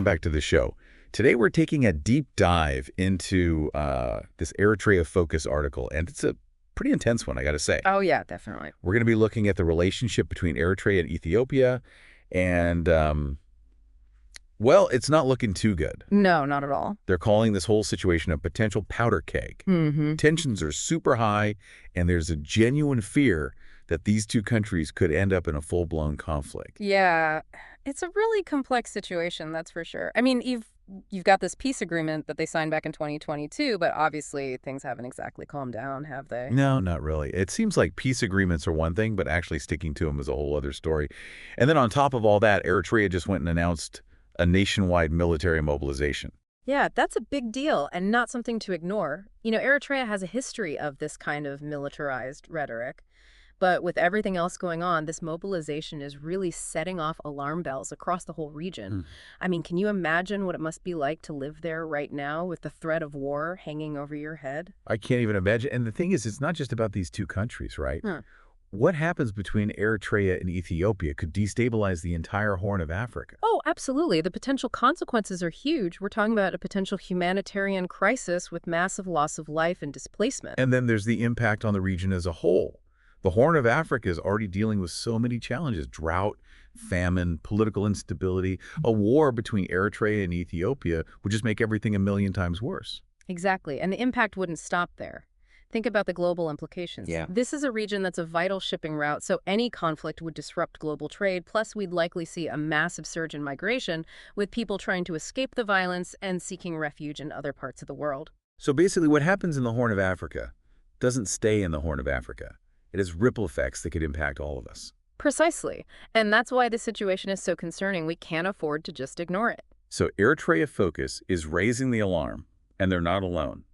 back to the show. Today we're taking a deep dive into this Eritrea Focus article, and it's a pretty intense one, I got to say. Oh, yeah, definitely. We're going to be looking at the relationship between Eritrea and Ethiopia, and, well, it's not looking too good. No, not at all. They're calling this whole situation a potential powder keg. Tensions are super high, and there's a genuine fear that these two countries could end up in a full-blown conflict. Yeah, it's a really complex situation, that's for sure. I mean, you've got this peace agreement that they signed back in 2022, but obviously things haven't exactly calmed down, have they? No, not really. It seems like peace agreements are one thing, but actually sticking to them is a whole other story. And then on top of all that, Eritrea just went and announced a nationwide military mobilization. Yeah, that's a big deal and not something to ignore. You know, Eritrea has a history of this kind of militarized rhetoric. But with everything else going on, this mobilization is really setting off alarm bells across the whole region. I mean, can you imagine what it must be like to live there right now with the threat of war hanging over your head? I can't even imagine. And the thing is, it's not just about these two countries, right? What happens between Eritrea and Ethiopia could destabilize the entire Horn of Africa. Oh, absolutely. The potential consequences are huge. We're talking about a potential humanitarian crisis with massive loss of life and displacement. And then there's the impact on the region as a whole. The Horn of Africa is already dealing with so many challenges: drought, famine, political instability. A war between Eritrea and Ethiopia would just make everything a million times worse. Exactly. And the impact wouldn't stop there. Think about the global implications. Yeah. This is a region that's a vital shipping route, so any conflict would disrupt global trade. Plus, we'd likely see a massive surge in migration, with people trying to escape the violence and seeking refuge in other parts of the world. So basically what happens in the Horn of Africa doesn't stay in the Horn of Africa. It has ripple effects that could impact all of us. Precisely. And that's why the situation is so concerning. We can't afford to just ignore it. So Eritrea Focus is raising the alarm, and they're not alone.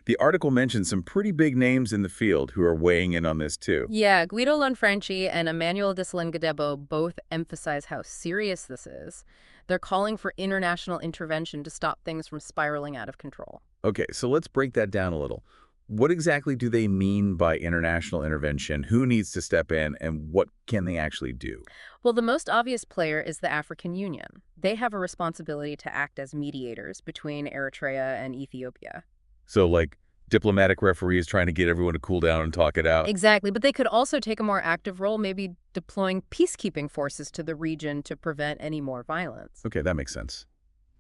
The article mentions some pretty big names in the field who are weighing in on this too. Yeah, Guido Lanfranchi and Emmanuel Desalegn both emphasize how serious this is. They're calling for international intervention to stop things from spiraling out of control. Okay, so let's break that down a little. What exactly do they mean by international intervention? Who needs to step in, and what can they actually do? Well, the most obvious player is the African Union. They have a responsibility to act as mediators between Eritrea and Ethiopia. So like diplomatic referees trying to get everyone to cool down and talk it out? Exactly, but they could also take a more active role, maybe deploying peacekeeping forces to the region to prevent any more violence. Okay, that makes sense.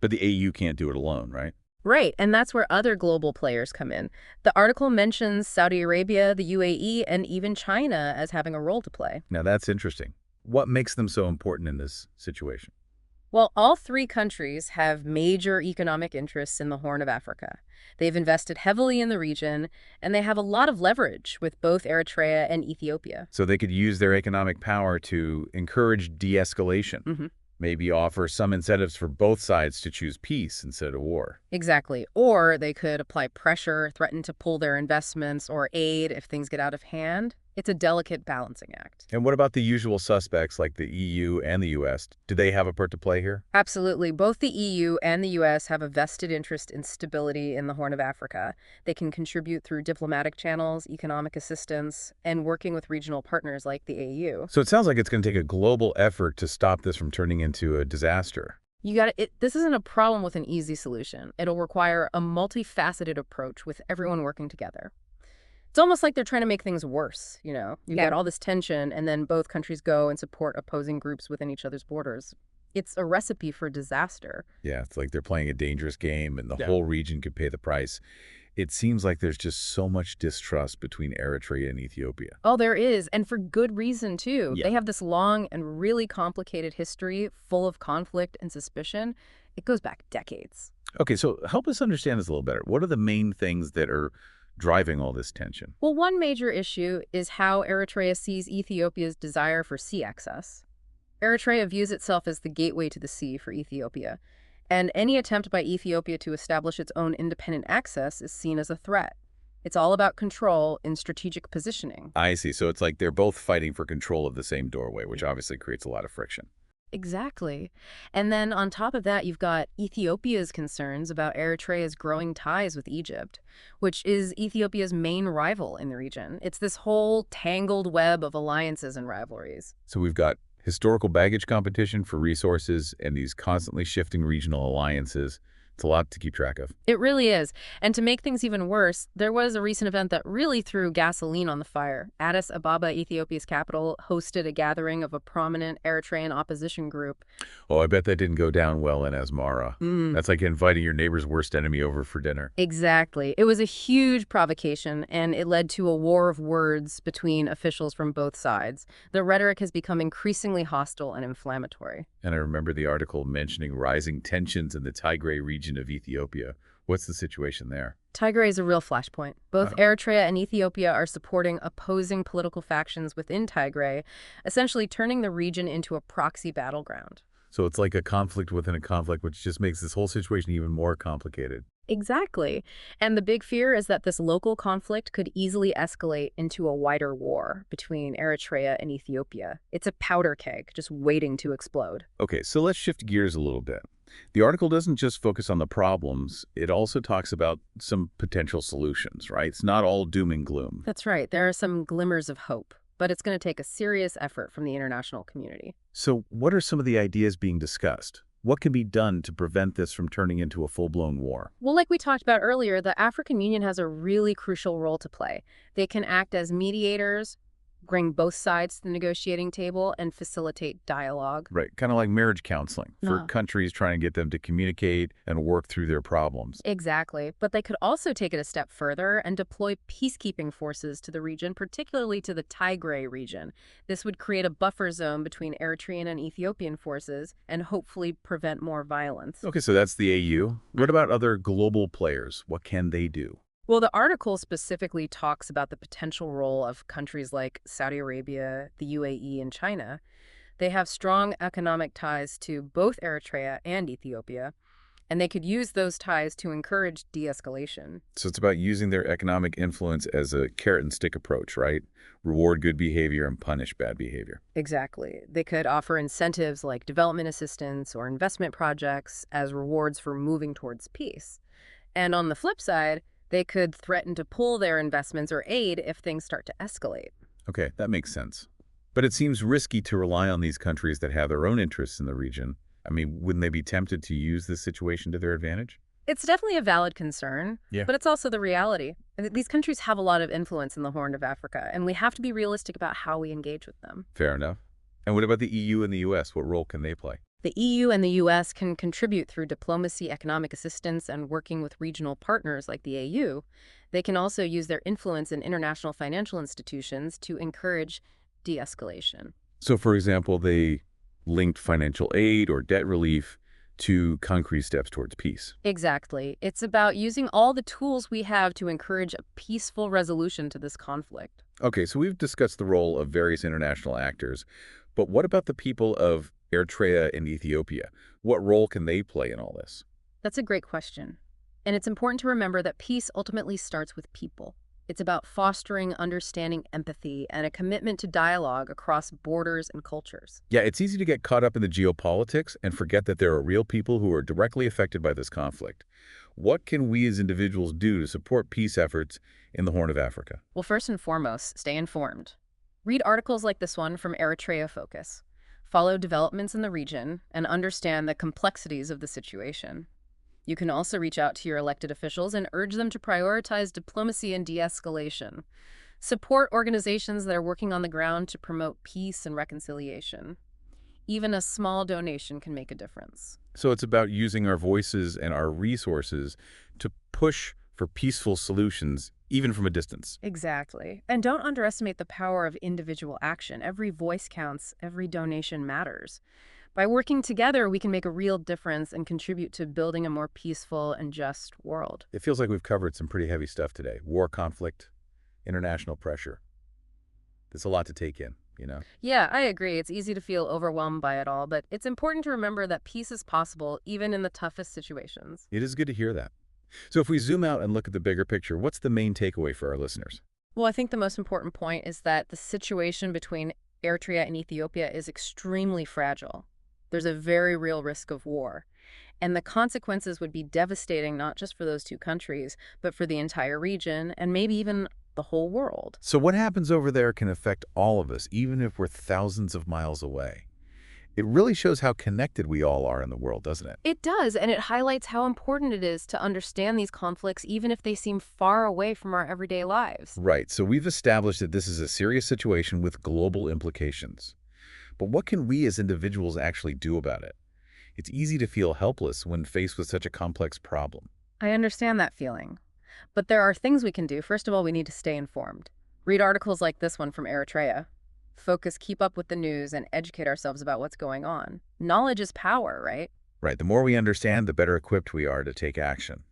But the AU can't do it alone, right? Right, and that's where other global players come in. The article mentions Saudi Arabia, the UAE, and even China as having a role to play. Now that's interesting. What makes them so important in this situation? Well, all three countries have major economic interests in the Horn of Africa. They've invested heavily in the region, and they have a lot of leverage with both Eritrea and Ethiopia. So they could use their economic power to encourage de-escalation. Maybe offer some incentives for both sides to choose peace instead of war. Exactly. Or they could apply pressure, threaten to pull their investments, or aid if things get out of hand. It's a delicate balancing act. And what about the usual suspects like the EU and the US? Do they have a part to play here? Absolutely. Both the EU and the US have a vested interest in stability in the Horn of Africa. They can contribute through diplomatic channels, economic assistance, and working with regional partners like the AU. So it sounds like it's going to take a global effort to stop this from turning into a disaster. This isn't a problem with an easy solution. It'll require a multifaceted approach with everyone working together. It's almost like they're trying to make things worse, you know? You've got all this tension, and then both countries go and support opposing groups within each other's borders. It's a recipe for disaster. Yeah, it's like they're playing a dangerous game, and the whole region could pay the price. It seems like there's just so much distrust between Eritrea and Ethiopia. Oh, there is, and for good reason, too. They have this long and really complicated history full of conflict and suspicion. It goes back decades. Okay, so help us understand this a little better. What are the main things that are driving all this tension? Well, one major issue is how Eritrea sees Ethiopia's desire for sea access. Eritrea views itself as the gateway to the sea for Ethiopia, and any attempt by Ethiopia to establish its own independent access is seen as a threat. It's all about control and strategic positioning. I see. So it's like they're both fighting for control of the same doorway, which obviously creates a lot of friction. Exactly. And then on top of that, you've got Ethiopia's concerns about Eritrea's growing ties with Egypt, which is Ethiopia's main rival in the region. It's this whole tangled web of alliances and rivalries. So we've got Historical baggage competition for resources and these constantly shifting regional alliances. It's a lot to keep track of. It really is. And to make things even worse, there was a recent event that really threw gasoline on the fire. Addis Ababa, Ethiopia's capital, hosted a gathering of a prominent Eritrean opposition group. Oh, I bet that didn't go down well in Asmara. That's like inviting your neighbor's worst enemy over for dinner. Exactly. It was a huge provocation, and it led to a war of words between officials from both sides. The rhetoric has become increasingly hostile and inflammatory. And I remember the article mentioning rising tensions in the Tigray region of Ethiopia. What's the situation there? Tigray is a real flashpoint. Both Eritrea and Ethiopia are supporting opposing political factions within Tigray, essentially turning the region into a proxy battleground. So it's like a conflict within a conflict, which just makes this whole situation even more complicated. Exactly. And the big fear is that this local conflict could easily escalate into a wider war between Eritrea and Ethiopia. It's a powder keg just waiting to explode. Okay, so let's shift gears a little bit. The article doesn't just focus on the problems, it also talks about some potential solutions, right? It's not all doom and gloom. That's right. There are some glimmers of hope, but it's going to take a serious effort from the international community. So what are some of the ideas being discussed? What can be done to prevent this from turning into a full-blown war? Well, like we talked about earlier, the African Union has a really crucial role to play. They can act as mediators, bring both sides to the negotiating table, and facilitate dialogue. Right, kind of like marriage counseling for Uh-huh. countries trying to get them to communicate and work through their problems. Exactly. But they could also take it a step further and deploy peacekeeping forces to the region, particularly to the Tigray region. This would create a buffer zone between Eritrean and Ethiopian forces and hopefully prevent more violence. Okay, so that's the AU. What about other global players? What can they do? Well, the article specifically talks about the potential role of countries like Saudi Arabia, the UAE, and China. They have strong economic ties to both Eritrea and Ethiopia, and they could use those ties to encourage de-escalation. So it's about using their economic influence as a carrot and stick approach, right? Reward good behavior and punish bad behavior. Exactly. They could offer incentives like development assistance or investment projects as rewards for moving towards peace. And on the flip side, they could threaten to pull their investments or aid if things start to escalate. Okay, that makes sense. But it seems risky to rely on these countries that have their own interests in the region. I mean, wouldn't they be tempted to use this situation to their advantage? It's definitely a valid concern, Yeah. but it's also the reality. These countries have a lot of influence in the Horn of Africa, and we have to be realistic about how we engage with them. Fair enough. And what about the EU and the US? What role can they play? The EU and the US can contribute through diplomacy, economic assistance, and working with regional partners like the AU. They can also use their influence in international financial institutions to encourage de-escalation. So, for example, they linked financial aid or debt relief to concrete steps towards peace. Exactly. It's about using all the tools we have to encourage a peaceful resolution to this conflict. Okay, so we've discussed the role of various international actors, but what about the people of Eritrea and Ethiopia? What role can they play in all this? That's a great question. And it's important to remember that peace ultimately starts with people. It's about fostering understanding, empathy, and a commitment to dialogue across borders and cultures. Yeah, it's easy to get caught up in the geopolitics and forget that there are real people who are directly affected by this conflict. What can we as individuals do to support peace efforts in the Horn of Africa? Well, first and foremost, stay informed. Read articles like this one from Eritrea Focus. Follow developments in the region and understand the complexities of the situation. You can also reach out to your elected officials and urge them to prioritize diplomacy and de-escalation. Support organizations that are working on the ground to promote peace and reconciliation. Even a small donation can make a difference. So it's about using our voices and our resources to push for peaceful solutions, even from a distance. Exactly. And don't underestimate the power of individual action. Every voice counts, every donation matters. By working together, we can make a real difference and contribute to building a more peaceful and just world. It feels like we've covered some pretty heavy stuff today. War, conflict, international pressure. There's a lot to take in, you know? Yeah, I agree. It's easy to feel overwhelmed by it all, but it's important to remember that peace is possible even in the toughest situations. It is good to hear that. So if we zoom out and look at the bigger picture, what's the main takeaway for our listeners? Well, I think the most important point is that the situation between Eritrea and Ethiopia is extremely fragile. There's a very real risk of war. And the consequences would be devastating not just for those two countries, but for the entire region and maybe even the whole world. So what happens over there can affect all of us, even if we're thousands of miles away. It really shows how connected we all are in the world, doesn't it? It does, and it highlights how important it is to understand these conflicts even if they seem far away from our everyday lives. Right, so we've established that this is a serious situation with global implications. But what can we as individuals actually do about it? It's easy to feel helpless when faced with such a complex problem. I understand that feeling. But there are things we can do. First of all, we need to stay informed. Read articles like this one from Eritrea. Focus, keep up with the news, and educate ourselves about what's going on. Knowledge is power, right? Right, the more we understand, the better equipped we are to take action.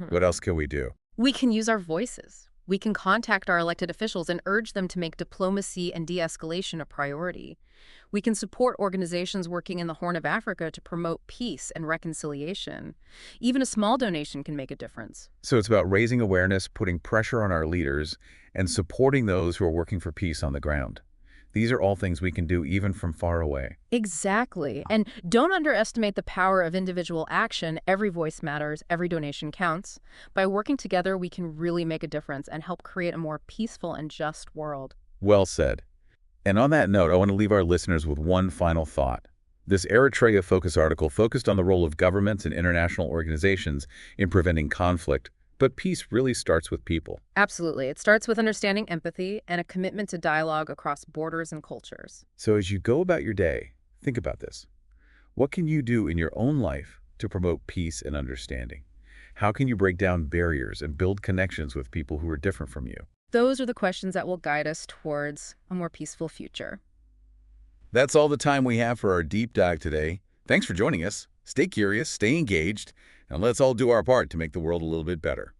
What else can we do? We can use our voices. We can contact our elected officials and urge them to make diplomacy and de-escalation a priority. We can support organizations working in the Horn of Africa to promote peace and reconciliation. Even a small donation can make a difference. So it's about raising awareness, putting pressure on our leaders, and supporting those who are working for peace on the ground. These are all things we can do even from far away. Exactly. And don't underestimate the power of individual action. Every voice matters. Every donation counts. By working together, we can really make a difference and help create a more peaceful and just world. Well said. And on that note, I want to leave our listeners with one final thought. This Eritrea Focus article focused on the role of governments and international organizations in preventing conflict, but peace really starts with people. Absolutely. It starts with understanding empathy and a commitment to dialogue across borders and cultures. So as you go about your day, think about this. What can you do in your own life to promote peace and understanding? How can you break down barriers and build connections with people who are different from you? Those are the questions that will guide us towards a more peaceful future. That's all the time we have for our deep dive today. Thanks for joining us. Stay curious, stay engaged, and let's all do our part to make the world a little bit better.